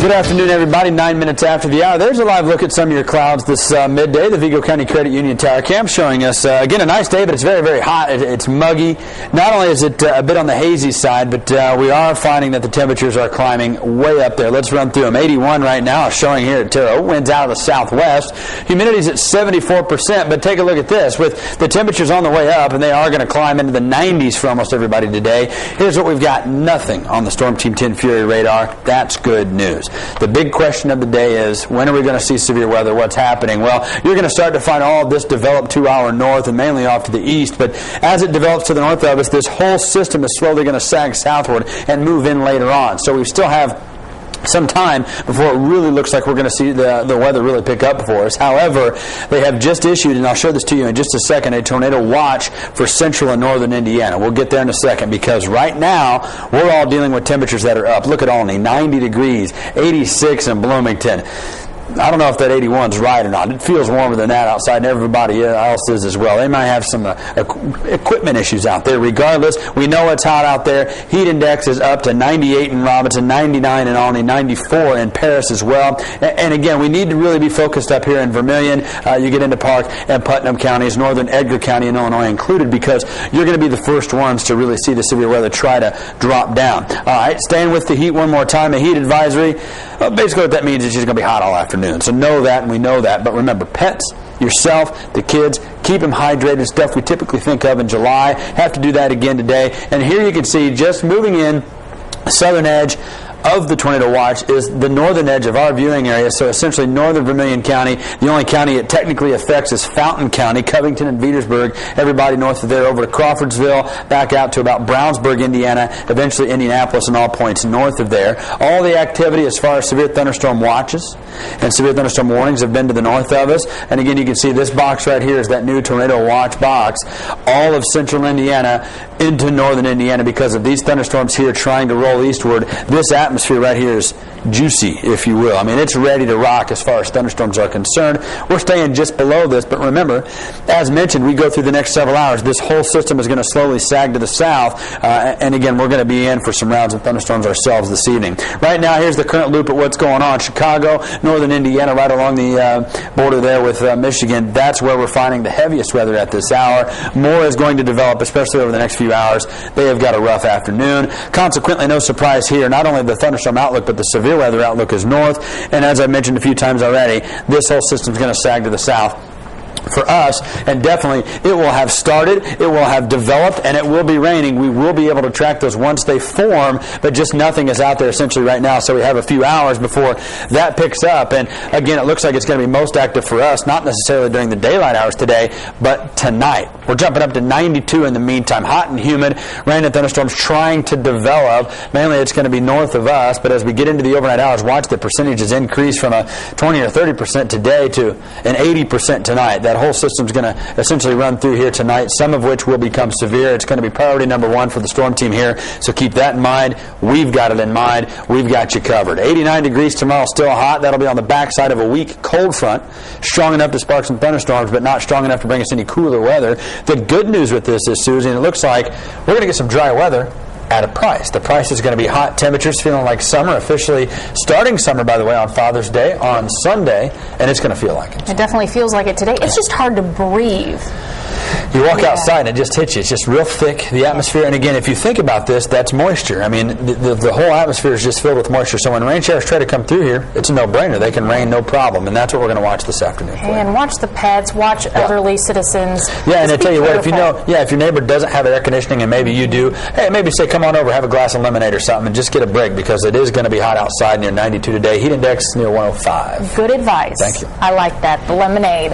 Good afternoon, everybody. 9 minutes after the hour. There's a live look at some of your clouds this midday. The Vigo County Credit Union Tower Cam showing us, again, a nice day, but it's very, very hot. It's muggy. Not only is it a bit on the hazy side, but we are finding that the temperatures are climbing way up there. Let's run through them. 81 right now, showing here at Terre Haute. Winds out of the southwest. Humidity's at 74%, but take a look at this. With the temperatures on the way up, and they are going to climb into the 90s for almost everybody today, here's what we've got. Nothing on the Storm Team 10 Fury radar. That's good news. The big question of the day is, when are we going to see severe weather? What's happening? Well, you're going to start to find all of this develop to our north and mainly off to the east, but as it develops to the north of us, this whole system is slowly going to sag southward and move in later on. So we still have some time before it really looks like we're going to see the weather really pick up for us. However, they have just issued, and I'll show this to you in just a second, a tornado watch for central and northern Indiana. We'll get there in a second because right now we're all dealing with temperatures that are up. Look at Olney, 90 degrees, 86 in Bloomington. I don't know if that 81's right or not. It feels warmer than that outside, and everybody else is as well. They might have some equipment issues out there. Regardless, we know it's hot out there. Heat index is up to 98 in Robinson, 99 in Olney, 94 in Paris as well. And again, we need to really be focused up here in Vermilion. You get into Park and Putnam counties, northern Edgar County and Illinois included, because you're going to be the first ones to really see the severe weather try to drop down. All right, staying with the heat one more time. A heat advisory. Basically what that means is it's going to be hot all afternoon. So know that, and we know that. But remember, pets, yourself, the kids, keep them hydrated. Stuff we typically think of in July. Have to do that again today. And here you can see, just moving in, southern edge of the tornado watch is the northern edge of our viewing area, so essentially northern Vermilion County. The only county it technically affects is Fountain County, Covington and Petersburg, everybody north of there over to Crawfordsville, back out to about Brownsburg, Indiana, eventually Indianapolis and all points north of there. All the activity as far as severe thunderstorm watches and severe thunderstorm warnings have been to the north of us. And again, you can see this box right here is that new tornado watch box. All of central Indiana into northern Indiana because of these thunderstorms here trying to roll eastward. This atmosphere right here is juicy, if you will. I mean, it's ready to rock as far as thunderstorms are concerned. We're staying just below this, but remember, as mentioned, we go through the next several hours. This whole system is going to slowly sag to the south, and again, we're going to be in for some rounds of thunderstorms ourselves this evening. Right now, here's the current loop at what's going on. Chicago, northern Indiana, right along the border there with Michigan. That's where we're finding the heaviest weather at this hour. More is going to develop, especially over the next few hours. They have got a rough afternoon. Consequently, no surprise here. Not only the thunderstorm outlook, but the severe weather outlook is north. And as I mentioned a few times already, this whole system is going to sag to the south for us, and definitely it will have started, it will have developed, and it will be raining. We will be able to track those once they form, but just nothing is out there essentially right now, so we have a few hours before that picks up. And again, it looks like it's going to be most active for us, not necessarily during the daylight hours today, but tonight. We're jumping up to 92 in the meantime. Hot and humid, rain and thunderstorms trying to develop. Mainly it's going to be north of us, but as we get into the overnight hours, watch the percentages increase from a 20 or 30% today to an 80% tonight. That whole system's going to essentially run through here tonight, some of which will become severe. It's going to be priority number one for the storm team here, so keep that in mind. We've got it in mind. We've got you covered. 89 degrees tomorrow, still hot. That'll be on the backside of a weak cold front, strong enough to spark some thunderstorms, but not strong enough to bring us any cooler weather. The good news with this is, Susie, and it looks like we're going to get some dry weather at a price. The price is going to be hot. Temperatures feeling like summer, officially starting summer, by the way, on Father's Day on Sunday, and it's going to feel like it. It definitely feels like it today. It's just hard to breathe. You walk outside and it just hits you. It's just real thick, the atmosphere. And again, if you think about this, that's moisture. I mean, the whole atmosphere is just filled with moisture. So when rain showers try to come through here, it's a no-brainer. They can rain no problem. And that's what we're going to watch this afternoon. And watch the pets, watch elderly citizens. Yeah, and I tell you what, if your neighbor doesn't have air conditioning and maybe you do, hey, maybe say, come on over, have a glass of lemonade or something, and just get a break because it is going to be hot outside, near 92 today. Heat index near 105. Good advice. Thank you. I like that, the lemonade.